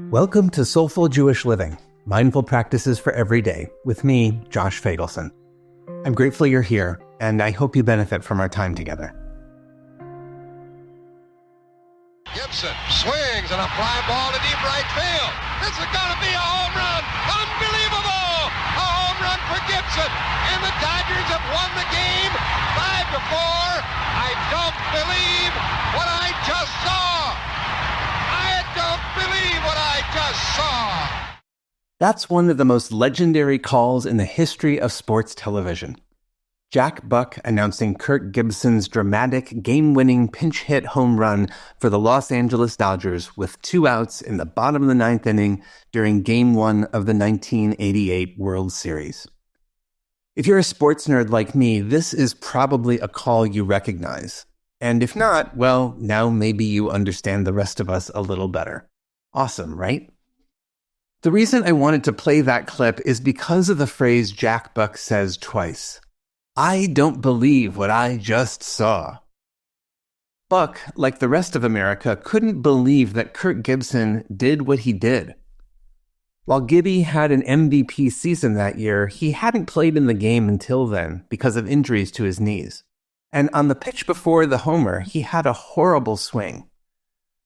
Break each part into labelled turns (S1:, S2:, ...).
S1: Welcome to Soulful Jewish Living, Mindful Practices for Every Day, with me, Josh Feigelson. I'm grateful you're here, and I hope you benefit from our time together.
S2: Gibson swings and a fly ball to deep right field. This is going to be a home run. Unbelievable! A home run for Gibson. And the Dodgers have won the game 5-4. I don't believe what I just saw. I don't believe what I just saw.
S1: That's one of the most legendary calls in the history of sports television. Jack Buck announcing Kirk Gibson's dramatic game-winning pinch hit home run for the Los Angeles Dodgers with 2 outs in the bottom of the 9th inning during Game 1 of the 1988 World Series. If you're a sports nerd like me, this is probably a call you recognize. And if not, well, now maybe you understand the rest of us a little better. Awesome, right? The reason I wanted to play that clip is because of the phrase Jack Buck says twice. I don't believe what I just saw. Buck, like the rest of America, couldn't believe that Kirk Gibson did what he did. While Gibby had an MVP season that year, he hadn't played in the game until then because of injuries to his knees. And on the pitch before the homer, he had a horrible swing.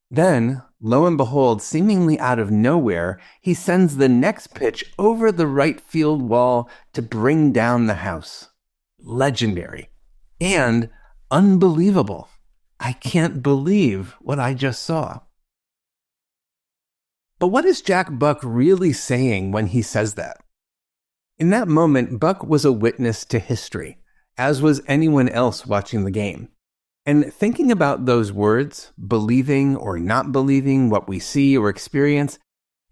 S1: Then, lo and behold, seemingly out of nowhere, he sends the next pitch over the right field wall to bring down the house. Legendary. And unbelievable. I can't believe what I just saw. But what is Jack Buck really saying when he says that? In that moment, Buck was a witness to history, as was anyone else watching the game. And thinking about those words, believing or not believing what we see or experience,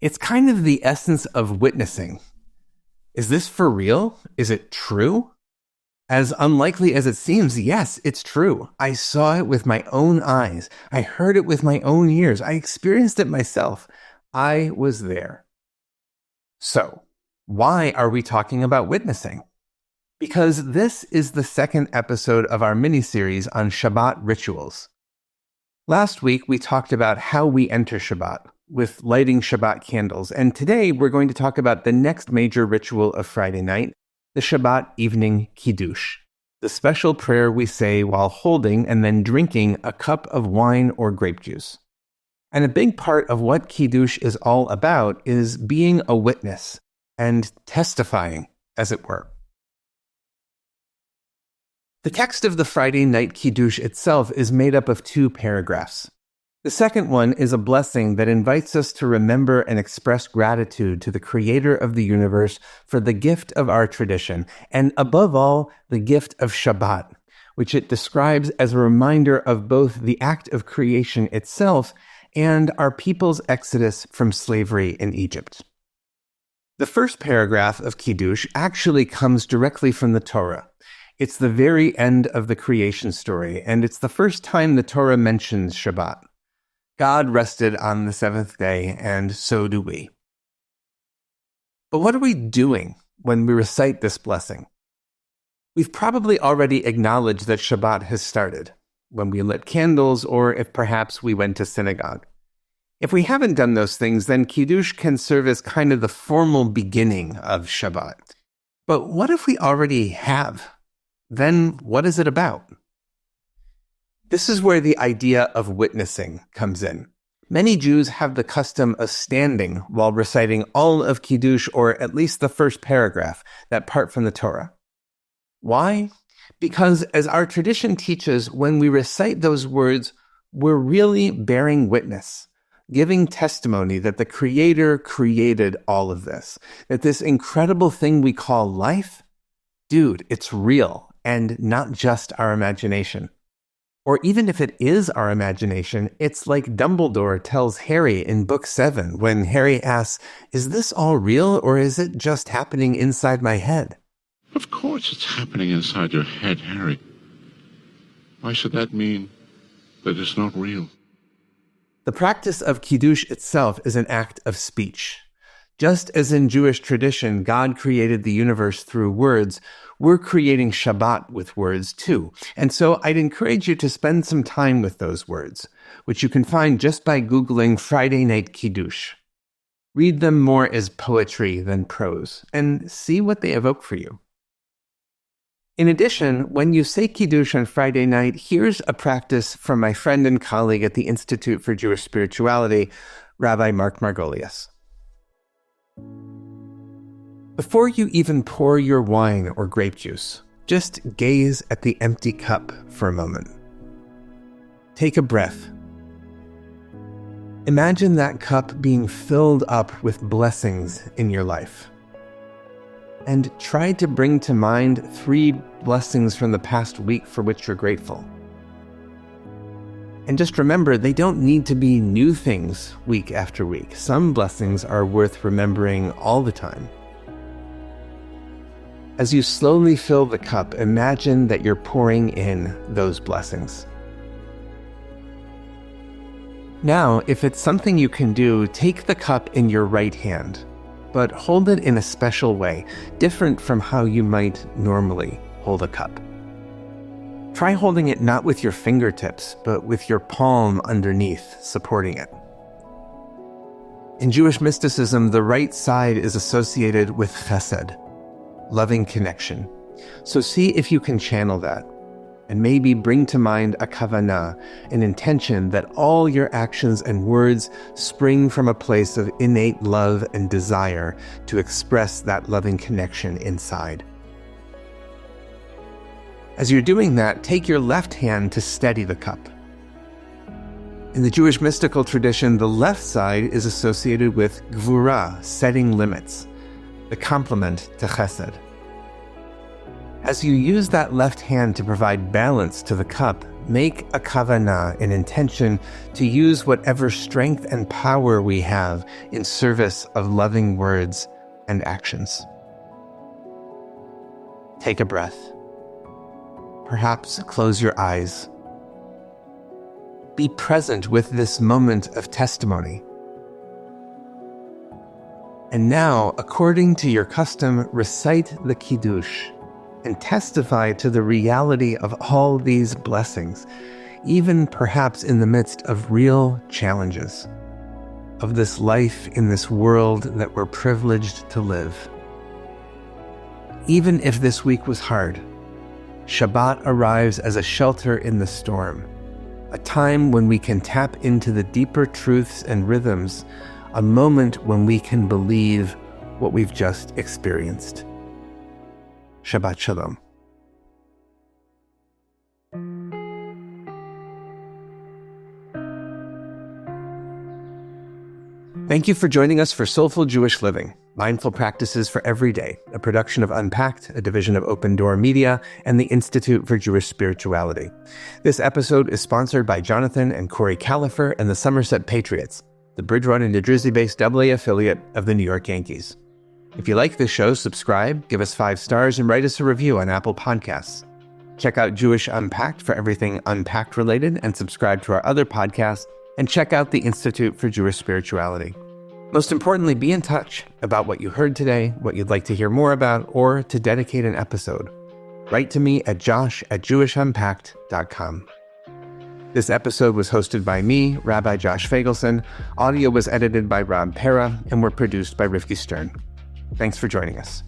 S1: it's kind of the essence of witnessing. Is this for real? Is it true? As unlikely as it seems, yes, it's true. I saw it with my own eyes. I heard it with my own ears. I experienced it myself. I was there. So, why are we talking about witnessing? Because this is the second episode of our mini-series on Shabbat rituals. Last week, we talked about how we enter Shabbat, with lighting Shabbat candles, and today we're going to talk about the next major ritual of Friday night, the Shabbat evening Kiddush, the special prayer we say while holding and then drinking a cup of wine or grape juice. And a big part of what Kiddush is all about is being a witness and testifying, as it were. The text of the Friday night Kiddush itself is made up of 2 paragraphs. The second one is a blessing that invites us to remember and express gratitude to the Creator of the universe for the gift of our tradition, and above all, the gift of Shabbat, which it describes as a reminder of both the act of creation itself and our people's exodus from slavery in Egypt. The first paragraph of Kiddush actually comes directly from the Torah. It's the very end of the creation story, and it's the first time the Torah mentions Shabbat. God rested on the 7th day, and so do we. But what are we doing when we recite this blessing? We've probably already acknowledged that Shabbat has started, when we lit candles or if perhaps we went to synagogue. If we haven't done those things, then Kiddush can serve as kind of the formal beginning of Shabbat. But what if we already have? Then what is it about? This is where the idea of witnessing comes in. Many Jews have the custom of standing while reciting all of Kiddush, or at least the first paragraph, that part from the Torah. Why? Because as our tradition teaches, when we recite those words, we're really bearing witness, giving testimony that the Creator created all of this, that this incredible thing we call life, dude, it's real. And not just our imagination. Or even if it is our imagination, it's like Dumbledore tells Harry in Book 7 when Harry asks, is this all real or is it just happening inside my head?
S3: Of course it's happening inside your head, Harry. Why should that mean that it's not real?
S1: The practice of Kiddush itself is an act of speech. Just as in Jewish tradition, God created the universe through words, we're creating Shabbat with words too. And so I'd encourage you to spend some time with those words, which you can find just by Googling Friday Night Kiddush. Read them more as poetry than prose, and see what they evoke for you. In addition, when you say Kiddush on Friday night, here's a practice from my friend and colleague at the Institute for Jewish Spirituality, Rabbi Mark Margolius. Before you even pour your wine or grape juice, just gaze at the empty cup for a moment. Take a breath. Imagine that cup being filled up with blessings in your life. And try to bring to mind 3 blessings from the past week for which you're grateful. And just remember, they don't need to be new things week after week. Some blessings are worth remembering all the time. As you slowly fill the cup, imagine that you're pouring in those blessings. Now, if it's something you can do, take the cup in your right hand, but hold it in a special way, different from how you might normally hold a cup. Try holding it not with your fingertips, but with your palm underneath, supporting it. In Jewish mysticism, the right side is associated with chesed, loving connection. So see if you can channel that, and maybe bring to mind a kavanah, an intention that all your actions and words spring from a place of innate love and desire to express that loving connection inside. As you're doing that, take your left hand to steady the cup. In the Jewish mystical tradition, the left side is associated with gvura, setting limits, the complement to chesed. As you use that left hand to provide balance to the cup, make a kavanah, an intention to use whatever strength and power we have in service of loving words and actions. Take a breath. Perhaps close your eyes. Be present with this moment of testimony. And now, according to your custom, recite the Kiddush and testify to the reality of all these blessings, even perhaps in the midst of real challenges, of this life in this world that we're privileged to live. Even if this week was hard, Shabbat arrives as a shelter in the storm, a time when we can tap into the deeper truths and rhythms, a moment when we can believe what we've just experienced. Shabbat Shalom. Thank you for joining us for Soulful Jewish Living, Mindful Practices for Every Day, a production of Unpacked, a division of OpenDor Media, and the Institute for Jewish Spirituality. This episode is sponsored by Jonathan and Corey Califer and the Somerset Patriots, the Bridgewater, New Jersey-based AA affiliate of the New York Yankees. If you like this show, subscribe, give us 5 stars, and write us a review on Apple Podcasts. Check out Jewish Unpacked for everything Unpacked related, and subscribe to our other podcasts, and check out the Institute for Jewish Spirituality. Most importantly, be in touch about what you heard today, what you'd like to hear more about, or to dedicate an episode. Write to me at josh@jewishunpacked.com. This episode was hosted by me, Rabbi Josh Feigelson. Audio was edited by Rob Pera, and were produced by Rivki Stern. Thanks for joining us.